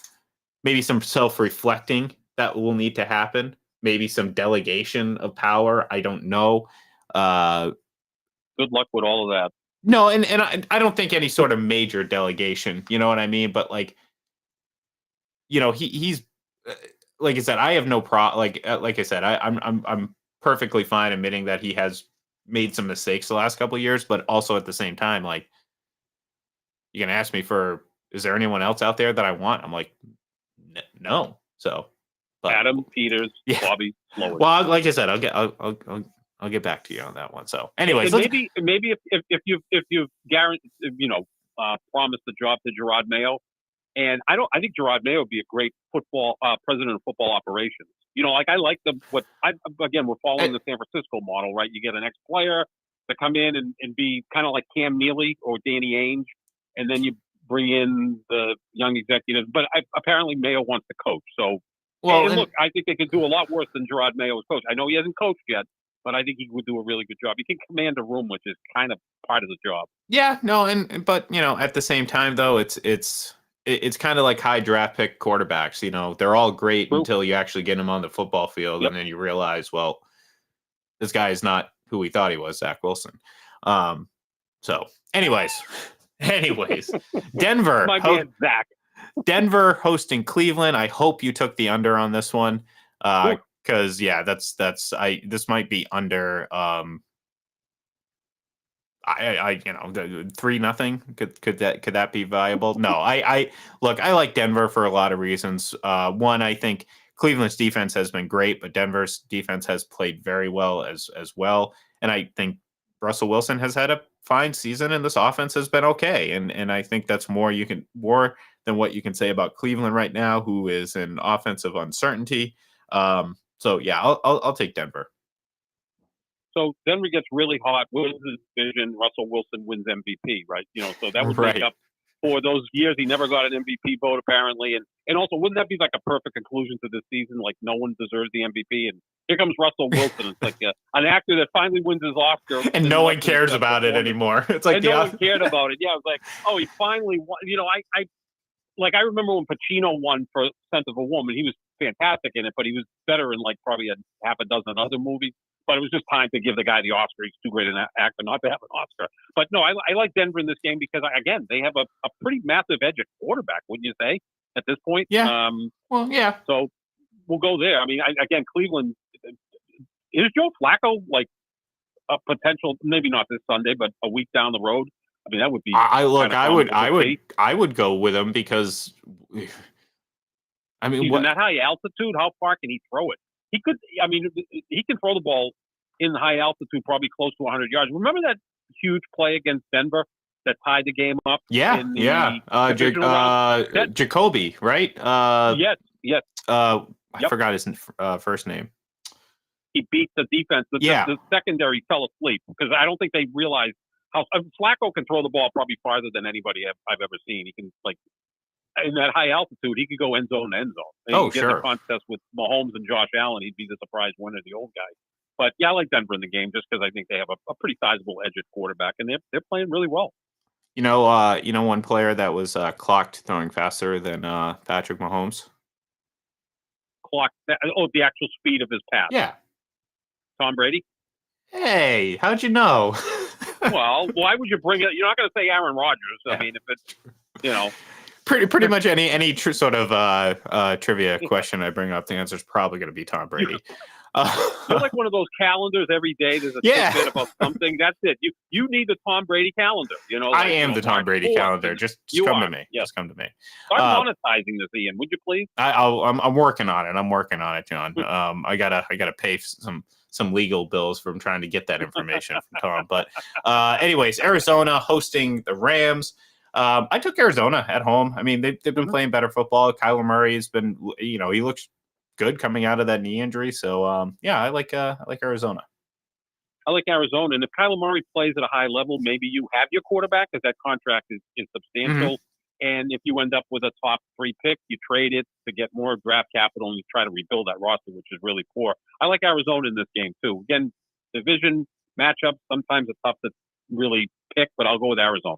self-reflecting that will need to happen. Maybe some delegation of power. I don't know. Good luck with all of that. No, and I don't think any sort of major delegation. You know what I mean? But like, he's like I said, I have no like I said, I'm perfectly fine admitting that he has made some mistakes the last couple of years, but also at the same time, like, you can ask me is there anyone else out there that I want? I'm like, no. So, but, Adam Peters, Yeah. Bobby Slowick. well, like I said, I'll get back to you on that one. So, anyways, And maybe if you've guaranteed, promised the job to Gerard Mayo, and I think Gerard Mayo would be a great football president of football operations. Like I like we're following the San Francisco model, right? You get an ex-player to come in and be kind of like Cam Neely or Danny Ainge, and then you bring in the young executives. But apparently Mayo wants to coach. So, well, look, I think they could do a lot worse than Gerard Mayo as coach. I know he hasn't coached yet, but I think he would do a really good job. He can command a room, which is kind of part of the job. yeah, no, but at the same time though, it's kind of like high draft pick quarterbacks. They're all great True. until you actually get them on the football field, Yep. and then you realize, well, this guy is not who we thought he was, Zach Wilson. So, anyways, Denver. My man, Zach. Denver hosting Cleveland. I hope you took the under on this one, because this might be under. I 3-0. Could that be viable? No, I look. I like Denver for a lot of reasons. One, I think Cleveland's defense has been great, but Denver's defense has played very well as well. And I think Russell Wilson has had a fine season, and this offense has been okay. And I think that's more than what you can say about Cleveland right now, who is in offensive uncertainty. So yeah, I'll take Denver. So Denver gets really hot, wins the division. Russell Wilson wins MVP, right? So that would make Right. up for those years he never got an MVP vote apparently, and also wouldn't that be like a perfect conclusion to this season? Like no one deserves the MVP, and here comes Russell Wilson. It's like an actor that finally wins his Oscar, And no one cares about it anymore. It's like and no one cared about it. Yeah, it was like, oh, he finally won. I remember when Pacino won for Scent of a Woman. He was fantastic in it, but he was better in like probably a half a dozen other movies. But it was just time to give the guy the Oscar. He's too great an actor not to have an Oscar. But no, I like Denver in this game because, again, they have a pretty massive edge at quarterback, wouldn't you say, at this point? Yeah. Well, yeah. So we'll go there. I mean, again, Cleveland, is Joe Flacco like a potential, maybe not this Sunday, but a week down the road? I mean, that would be. I would go with him because, I mean, he's in that high altitude. How far can he throw it? He could. I mean, he can throw the ball in the high altitude, probably close to 100 yards. Remember that huge play against Denver that tied the game up? Yeah, Jacoby, right? Yes. I forgot his first name. He beat the defense. The secondary fell asleep because I don't think they realized how Flacco can throw the ball probably farther than anybody I've ever seen. He can in that high altitude, he could go end zone to end zone. And get the contest with Mahomes and Josh Allen, he'd be the surprise winner, the old guy. But yeah, I like Denver in the game just because I think they have a pretty sizable edge at quarterback, and they're playing really well. One player that was clocked throwing faster than Patrick Mahomes. Clocked? The actual speed of his pass. Yeah. Tom Brady. Hey, how'd you know? Well, why would you bring it? You're not going to say Aaron Rodgers. Yeah. I mean, if it's Pretty much any sort of trivia question I bring up, the answer is probably going to be Tom Brady. You're like one of those calendars every day. There's a tidbit about something. That's it. You need the Tom Brady calendar. I am the Tom Brady calendar. Just come to me. Yes. Just come to me. Start monetizing this, Ian. Would you please? I'm working on it. I'm working on it, John. I gotta pay some legal bills from trying to get that information from Tom. But anyways, Arizona hosting the Rams. I took Arizona at home. I mean, they've been playing better football. Kyler Murray has been, he looks good coming out of that knee injury. So, I like Arizona. I like Arizona. And if Kyler Murray plays at a high level, maybe you have your quarterback because that contract is substantial. Mm-hmm. And if you end up with a top 3 pick, you trade it to get more draft capital and you try to rebuild that roster, which is really poor. I like Arizona in this game, too. Again, division matchup, sometimes it's tough to really pick, but I'll go with Arizona.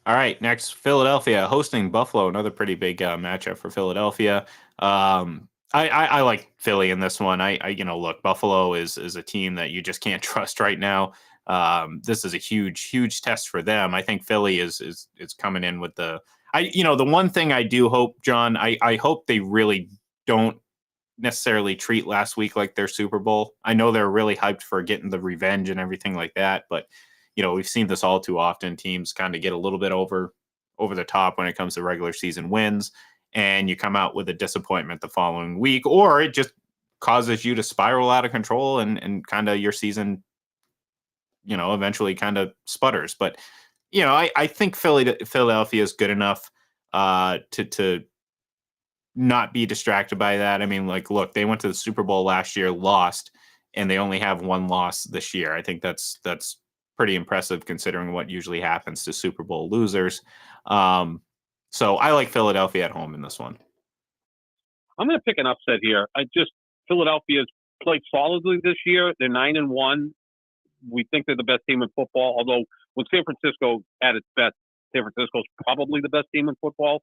All right, next, Philadelphia hosting Buffalo, another pretty big matchup for Philadelphia. I like Philly in this one. Look, Buffalo is a team that you just can't trust right now. This is a huge test for them. I think Philly is coming in with the one thing I do hope, John, I hope they really don't necessarily treat last week like their Super Bowl. I know they're really hyped for getting the revenge and everything like that, but we've seen this all too often. Teams kind of get a little bit over the top when it comes to regular season wins, and you come out with a disappointment the following week, or it just causes you to spiral out of control and kind of your season, eventually kind of sputters. But, I think Philadelphia is good enough to not be distracted by that. I mean, look, they went to the Super Bowl last year, lost, and they only have one loss this year. I think that's pretty impressive considering what usually happens to Super Bowl losers. So I like Philadelphia at home in this one. I'm going to pick an upset here. Philadelphia's played solidly this year. They're 9-1. We think they're the best team in football, although when San Francisco at its best, San Francisco's probably the best team in football.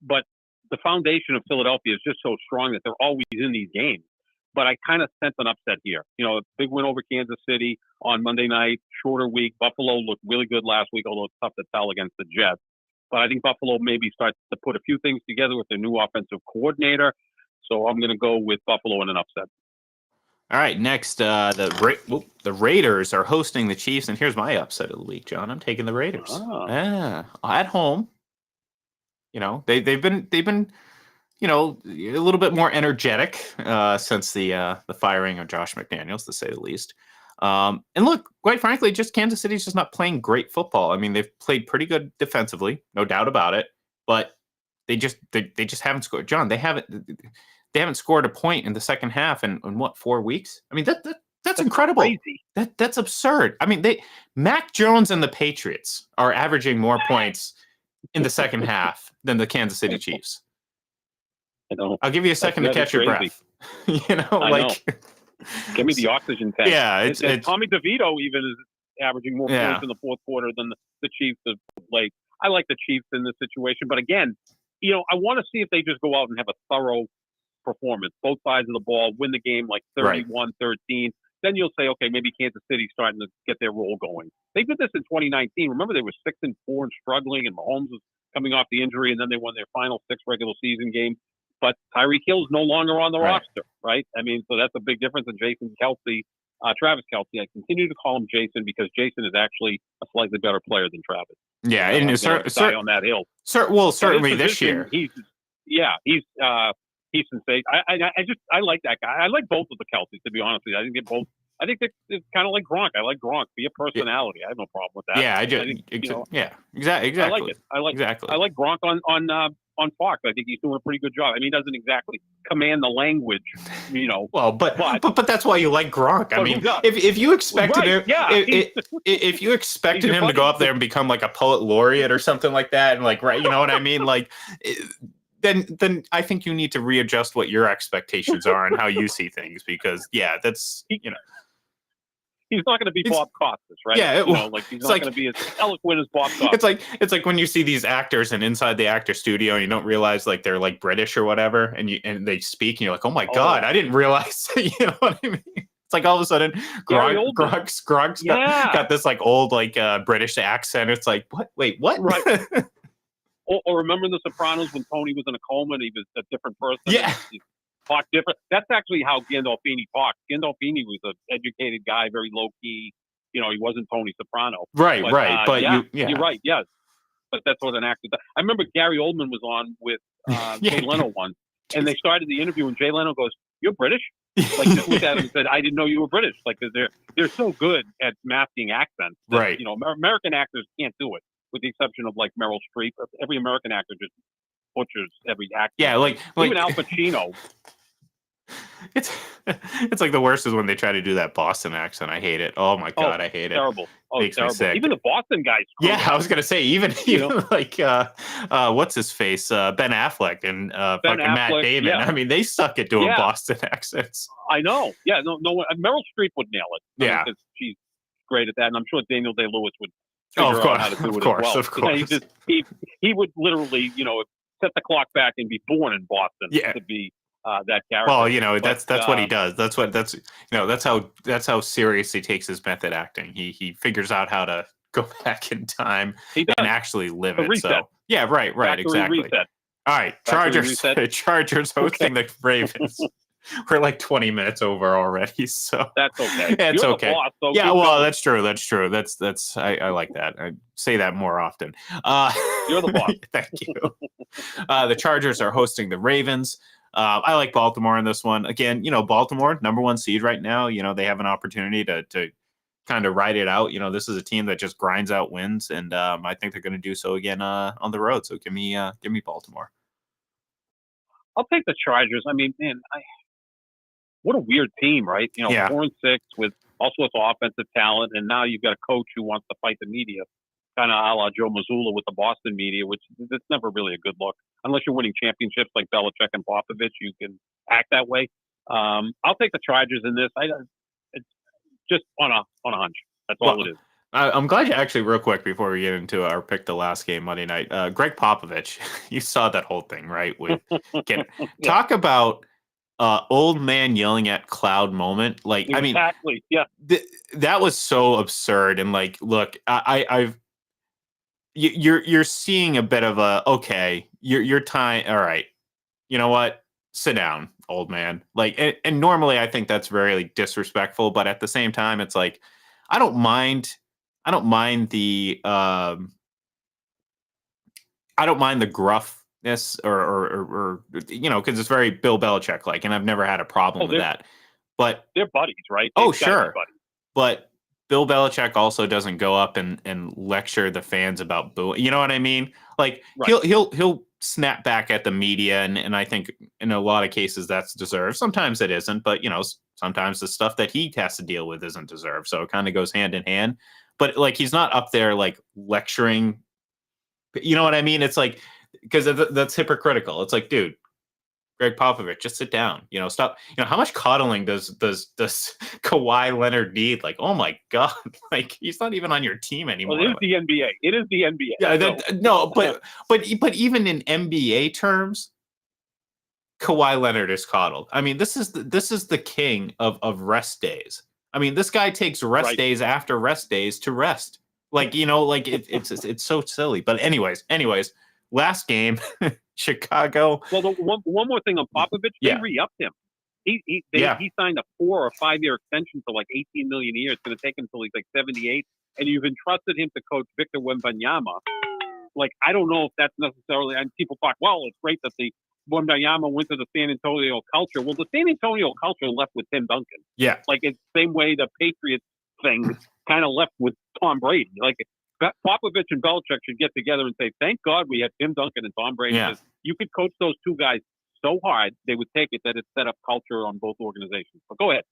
But the foundation of Philadelphia is just so strong that they're always in these games. But I kind of sense an upset here. A big win over Kansas City on Monday night, shorter week. Buffalo looked really good last week, although it's tough to tell against the Jets. But I think Buffalo maybe starts to put a few things together with their new offensive coordinator. So I'm going to go with Buffalo in an upset. All right, next, the Raiders are hosting the Chiefs, and here's my upset of the week, John. I'm taking the Raiders. At home. They've been a little bit more energetic since the firing of Josh McDaniels, to say the least. And look, quite frankly, just Kansas City's just not playing great football. I mean, they've played pretty good defensively, no doubt about it, but they just haven't scored. John, they haven't scored a point in the second half in what, 4 weeks? I mean, that's incredible. Crazy. That's absurd. I mean, Mac Jones and the Patriots are averaging more points in the second half than the Kansas City Chiefs. I know. I'll give you a second to catch your breath. Give me the oxygen tank. Yeah, it's Tommy DeVito even is averaging more points in the fourth quarter than the Chiefs have played. I like the Chiefs in this situation, but again, I want to see if they just go out and have a thorough performance, both sides of the ball, win the game like 31-13. Then you'll say, okay, maybe Kansas City's starting to get their roll going. They did this in 2019. Remember, they were 6-4 and struggling, and Mahomes was coming off the injury, and then they won their final 6 regular season games. But Tyreek Hill's no longer on the roster, right? I mean, so that's a big difference in Jason Kelce, Travis Kelce. I continue to call him Jason because Jason is actually a slightly better player than Travis. Yeah, and on that hill. Certainly this year. He's insane. I like that guy. I like both of the Kelces, to be honest with you. I think both. I think it's kind of like Gronk. I like Gronk. Be a personality. I have no problem with that. Yeah, exactly. I like it. I like Gronk on Fox. I think he's doing a pretty good job. I mean, he doesn't exactly command the language, Well, but that's why you like Gronk. I mean, if you expected him, if you expected him to go up there and become like a poet laureate or something like that, and you know what I mean, then I think you need to readjust what your expectations are and how you see things, because that's he's not going to be Bob Costas, right? Yeah, he's not going to be as eloquent as Bob Costas. It's like when you see these actors and inside the actor studio, and you don't realize they're like British or whatever, and they speak, and you're like, oh my god, I didn't realize. You know what I mean? It's like all of a sudden, Gronk's got this like old British accent. It's like, what? Wait, what? Right. Or remember in The Sopranos when Tony was in a coma and he was a different person? Yeah. He talked different. That's actually how Gandolfini talked. Gandolfini was an educated guy, very low key. He wasn't Tony Soprano. Right. But you're right. Yes. But that's what an actor does. I remember Gary Oldman was on with Jay Leno once, and they started the interview, and Jay Leno goes, "You're British?" Just looked at him and said, "I didn't know you were British." They're so good at masking accents. That, American actors can't do it, with the exception of Meryl Streep. Every American actor just butchers every accent. Yeah, even Al Pacino. It's like the worst is when they try to do that Boston accent. I hate it. Oh my god, I hate it. Terrible. Makes me sick. Even the Boston guys. I was gonna say even what's his face, Ben Affleck and fucking Matt Damon. Yeah. I mean, they suck at doing Boston accents. I know. Yeah, no. Meryl Streep would nail it. Because she's great at that, and I'm sure Daniel Day-Lewis would figure out how to do it as well. Of course. He would literally, set the clock back and be born in Boston to be that character. Well, that's what he does. That's how serious he takes his method acting. He figures out how to go back in time and actually live it. Reset. So right, Factory exactly. Reset. All right, Chargers hosting the Ravens. We're like 20 minutes over already, so that's okay. It's You're okay. The boss, so that's true. That's I like that. I say that more often. You're the boss. Thank you. The Chargers are hosting the Ravens. I like Baltimore in this one. Again, Baltimore, number 1 seed right now. They have an opportunity to kind of ride it out. This is a team that just grinds out wins, and I think they're going to do so again on the road. So give me Baltimore. I'll take the Chargers. I mean, man, what a weird team, right? 4-6 with all sorts of offensive talent, and now you've got a coach who wants to fight the media, kind of a la Joe Mazzulla with the Boston media, which that's never really a good look. Unless you're winning championships like Belichick and Popovich, you can act that way. I'll take the Chargers in this. It's just on a hunch. That's all it is. I'm glad you actually, real quick, before we get into our pick the last game Monday night, Greg Popovich, you saw that whole thing, right? Talk about old man yelling at cloud moment. Exactly. That was so absurd. And look, you're seeing a bit of a, okay, your time. All right. You know what? sit down, old man. Like, and normally I think that's very disrespectful, but at the same time, it's like I don't mind. I don't mind the I don't mind the gruffness or because it's very Bill Belichick like, and I've never had a problem Oh, with that. But they're buddies, right? oh, They've got to be sure, buddies. but Bill Belichick also doesn't go up and lecture the fans about booing. You know what I mean? Like Right. he'll snap back at the media, and I think in a lot of cases that's deserved. Sometimes it isn't, but sometimes the stuff that he has to deal with isn't deserved. So it kind of goes hand in hand. But like he's not up there like lecturing. You know what I mean? It's like because that's hypocritical. It's like, dude, Greg Popovich, just sit down. Stop. How much coddling does Kawhi Leonard need? Like, oh my god, like he's not even on your team anymore. Well, it is the NBA. It is the NBA. Yeah, so. no, but even in NBA terms, Kawhi Leonard is coddled. I mean, this is the king of rest days. I mean, this guy takes rest days after rest days to rest. Like like it's so silly. But anyways, last game, Chicago. Well, one more thing on Popovich, they re-upped him. He signed a 4 or 5 year extension for like 18 million a year. It's going to take him until he's like 78, and you've entrusted him to coach Victor Wembanyama. Like, I don't know if that's necessarily. And people talk, well, it's great that the Wembanyama went to the San Antonio culture. Well, the San Antonio culture left with Tim Duncan. Yeah, like it's the same way the Patriots thing kind of left with Tom Brady. Like Popovich and Belichick should get together and say, thank God we had Tim Duncan and Tom Brady. Yeah. You could coach those two guys so hard, they would take it that it set up culture on both organizations. But go ahead.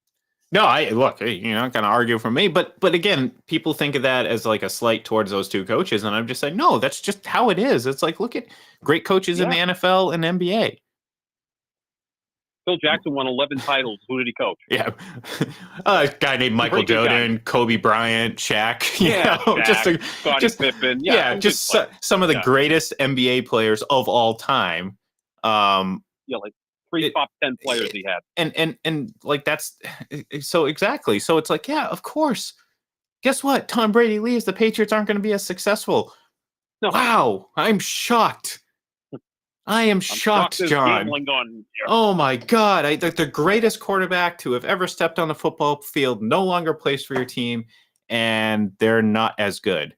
No, look, you're not going to argue for me, but again, people think of that as like a slight towards those two coaches, and I'm just saying, no, that's just how it is. It's like, look at great coaches in the NFL and NBA. Phil Jackson won 11 titles. Who did he coach? Yeah, a guy named Michael Jordan, Kobe Bryant, Shaq. Shaq, just Pippen. Just some of the greatest NBA players of all time. Like 3 top 10 players he had. And like that's so exactly. So it's like, yeah, of course. Guess what? Tom Brady leaves. The Patriots aren't going to be as successful. No. Wow, I'm shocked. I am shocked, John. Oh my God. The greatest quarterback to have ever stepped on the football field no longer plays for your team, and they're not as good.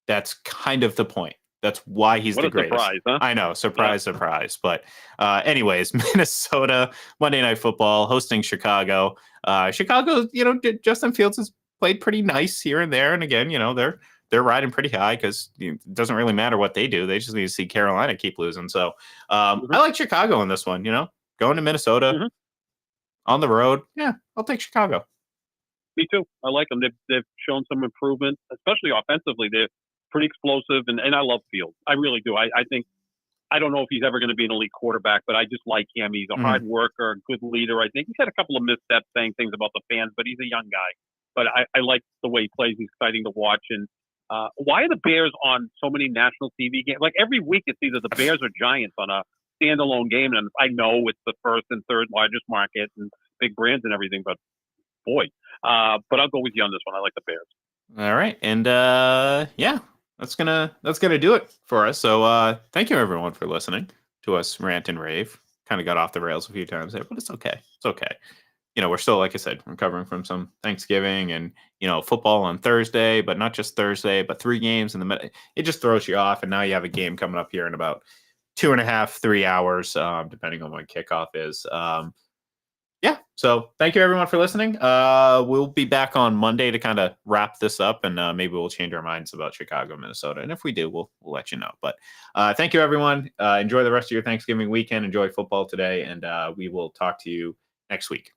That's kind of the point. That's why he's the greatest. Surprise, huh? I know. Surprise. But anyways, Minnesota, Monday Night Football, hosting Chicago. Chicago, Justin Fields has played pretty nice here and there. And again, they're riding pretty high because it doesn't really matter what they do. They just need to see Carolina keep losing. So I like Chicago in this one, going to Minnesota on the road. Yeah, I'll take Chicago. Me too. I like them. They've shown some improvement, especially offensively. They're pretty explosive, and I love Fields. I really do. I think, I don't know if he's ever going to be an elite quarterback, but I just like him. He's a hard worker, a good leader. I think he's had a couple of missteps saying things about the fans, but he's a young guy. But I like the way he plays. He's exciting to watch. And why are the Bears on so many national TV games? Like every week it's either the Bears or Giants on a standalone game. And I know it's the first and third largest market and big brands and everything, but boy. But I'll go with you on this one. I like the Bears. All right. And that's gonna do it for us. So thank you everyone for listening to us rant and rave. Kind of got off the rails a few times there, but it's okay. It's okay. We're still, like I said, recovering from some Thanksgiving and, football on Thursday, but not just Thursday, but 3 games in the middle. It just throws you off. And now you have a game coming up here in about 2.5, 3 hours, depending on when kickoff is. So thank you everyone for listening. We'll be back on Monday to kind of wrap this up, and maybe we'll change our minds about Chicago, Minnesota. And if we do, we'll let you know. But thank you everyone. Enjoy the rest of your Thanksgiving weekend. Enjoy football today. And we will talk to you next week.